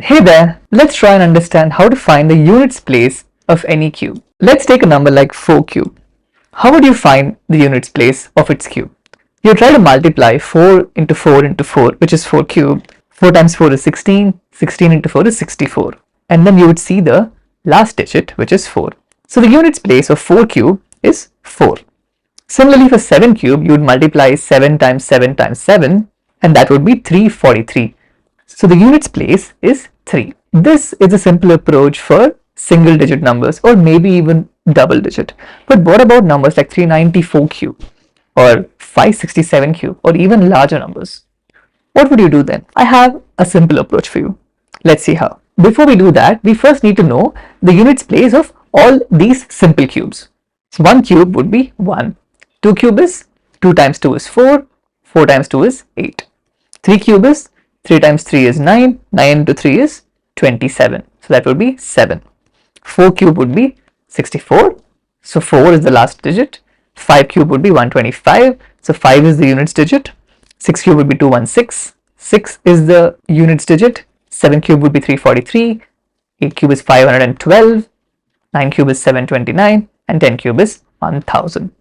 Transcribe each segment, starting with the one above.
Hey there, let's try and understand how to find the units place of any cube. Let's take a number like 4 cube. How would you find the units place of its cube? You try to multiply 4 into 4 into 4, which is 4 cube. 4 times 4 is 16, 16 into 4 is 64. And then you would see the last digit, which is 4. So the units place of 4 cube is 4. Similarly, for 7 cube, you would multiply 7 times 7 times 7, and that would be 343. So the units place is 3. This is a simple approach for single digit numbers or maybe even double digit. But what about numbers like 394 cube or 567 cube or even larger numbers? What would you do then? I have a simple approach for you. Let's see how. Before we do that, we first need to know the units place of all these simple cubes. So 1 cube would be 1. 2 cube is 2 times 2 is 4. 4 times 2 is 8. 3 cube is 3 times 3 is 9, 9 into 3 is 27, so that would be 7. 4 cube would be 64, so 4 is the last digit. 5 cube would be 125, so 5 is the units digit. 6 cube would be 216, 6 is the units digit. 7 cube would be 343, 8 cube is 512, 9 cube is 729, and 10 cube is 1000,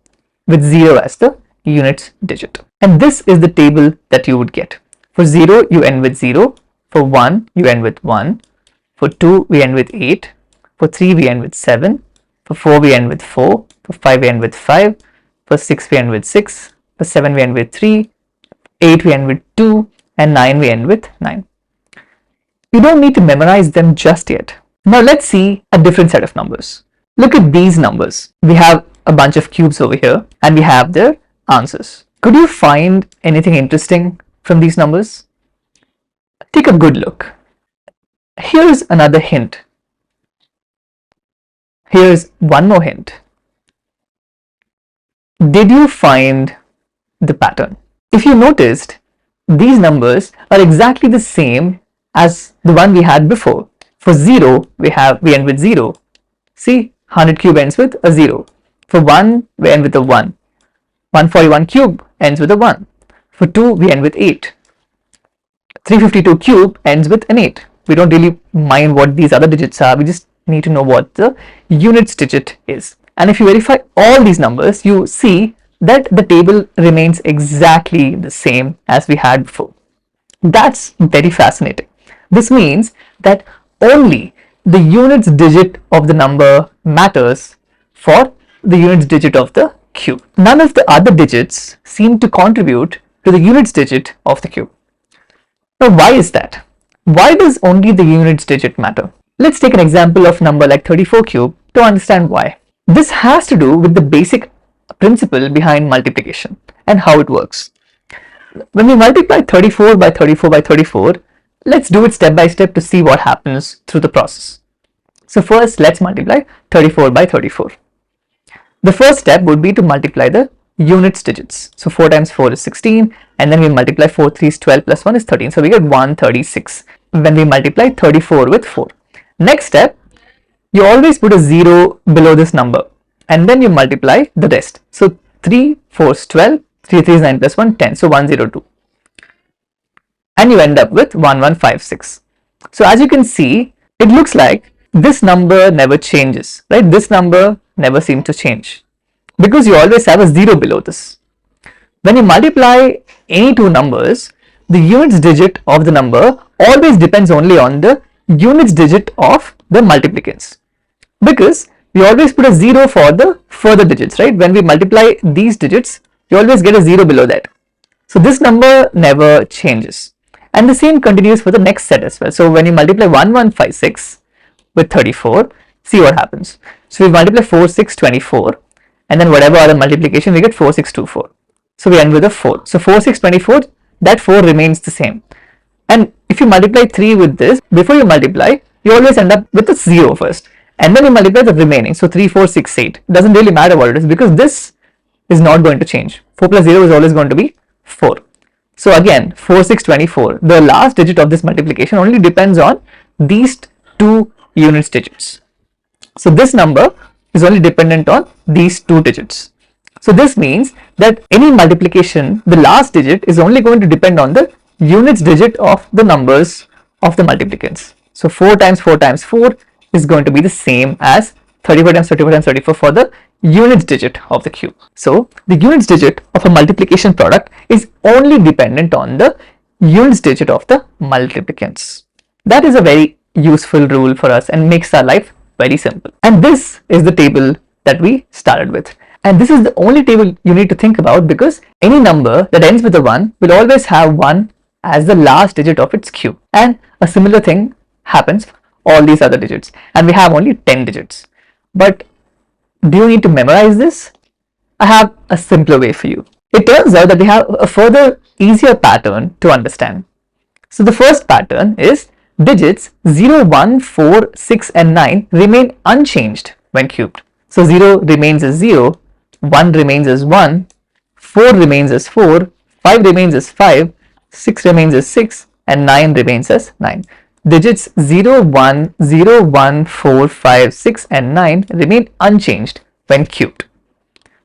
with 0 as the units digit. And this is the table that you would get. For 0, you end with 0. For 1, you end with 1. For 2, we end with 8. For 3, we end with 7. For 4, we end with 4. For 5, we end with 5. For 6, we end with 6. For 7, we end with 3. 8, we end with 2. And 9, we end with 9. You don't need to memorize them just yet. Now let's see a different set of numbers. Look at these numbers. We have a bunch of cubes over here and we have their answers. Could you find anything interesting from these numbers? Take a good look. Here's another hint. Here's one more hint. Did you find the pattern? If you noticed, these numbers are exactly the same as the one we had before. For 0, we end with 0. See, 100 cube ends with a 0. For 1, we end with a 1. 141 cube ends with a 1. For 2, we end with 8. 352 cube ends with an 8. We don't really mind what these other digits are. We just need to know what the units digit is. And if you verify all these numbers, you see that the table remains exactly the same as we had before. That's very fascinating. This means that only the units digit of the number matters for the units digit of the cube. None of the other digits seem to contribute to the units digit of the cube. Now, why is that? Why does only the units digit matter? Let's take an example of number like 34 cube to understand why. This has to do with the basic principle behind multiplication and how it works. When we multiply 34 by 34 by 34, let's do it step by step to see what happens through the process. So first, let's multiply 34 by 34. The first step would be to multiply the units digits. So 4 times 4 is 16, and then we multiply 4 3 is 12 plus 1 is 13. So we get 136 when we multiply 34 with 4. Next step, you always put a 0 below this number and then you multiply the rest. So 3 4 is 12, 3 3 is 9 plus 1 10, so 102. And you end up with 1156. So as you can see, it looks like this number never changes, right? This number never seems to change because you always have a 0 below this. When you multiply any two numbers, the units digit of the number always depends only on the units digit of the multiplicants, because we always put a 0 for the further digits, right? When we multiply these digits, you always get a 0 below that. So this number never changes. And the same continues for the next set as well. So when you multiply 1156 with 34, see what happens. So we multiply 4 6 24, and then whatever other multiplication, we get 4 6 24. So we end with a 4. So 4 6 24, that 4 remains the same. And if you multiply 3 with this, before you multiply, you always end up with a 0 first, and then you multiply the remaining. So 3 4 6 8, doesn't really matter what it is because this is not going to change. 4 plus 0 is always going to be 4. So again, 4 6 24, the last digit of this multiplication only depends on these two units digits. So this number is only dependent on these two digits. So this means that any multiplication, the last digit is only going to depend on the units digit of the numbers of the multiplicants. So 4 times 4 times 4 is going to be the same as 34 times 34 times 34 for the units digit of the cube. So the units digit of a multiplication product is only dependent on the units digit of the multiplicants. That is a very useful rule for us and makes our life very simple. And this is the table that we started with. And this is the only table you need to think about, because any number that ends with a 1 will always have 1 as the last digit of its cube. And a similar thing happens for all these other digits. And we have only 10 digits. But do you need to memorize this? I have a simpler way for you. It turns out that we have a further easier pattern to understand. So the first pattern is digits 0, 1, 4, 6 and 9 remain unchanged when cubed. So 0 remains as 0, 1 remains as 1, 4 remains as 4, 5 remains as 5, 6 remains as 6 and 9 remains as 9. Digits 0, 1, 0, 1, 4, 5, 6 and 9 remain unchanged when cubed.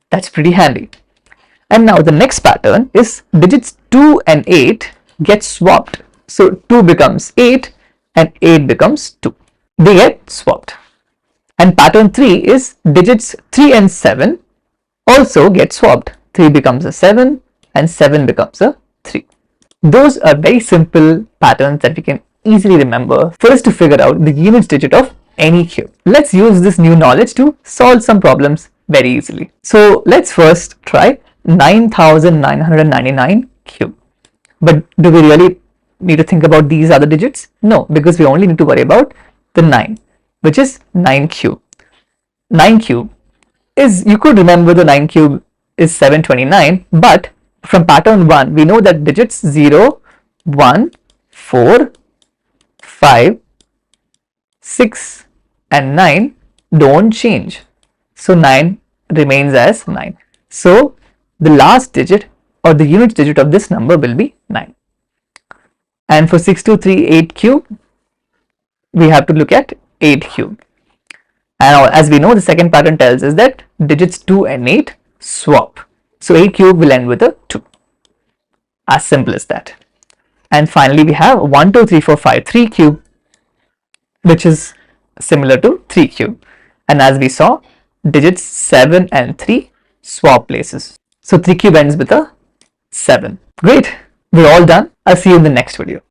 That's pretty handy. And now the next pattern is digits 2 and 8 get swapped. So 2 becomes 8 and 8 becomes 2. They get swapped. And pattern 3 is digits 3 and 7 also get swapped. 3 becomes a 7 and 7 becomes a 3. Those are very simple patterns that we can easily remember for us to figure out the units digit of any cube. Let's use this new knowledge to solve some problems very easily. So let's first try 9999 cube. But do we really need to think about these other digits? No, because we only need to worry about the 9, which is 9 cube. 9 cube is, you could remember the 9 cube is 729, but from pattern 1 we know that digits 0, 1, 4, 5, 6 and 9 don't change. So 9 remains as 9. So the last digit or the unit digit of this number will be 9. And for 6238 cube, we have to look at 8 cube. And as we know, the second pattern tells us that digits 2 and 8 swap. So 8 cube will end with a 2. As simple as that. And finally, we have 1, 2, 3, 4, 5, 3 cube, which is similar to 3 cube. And as we saw, digits 7 and 3 swap places. So 3 cube ends with a 7. Great. We're all done. I'll see you in the next video.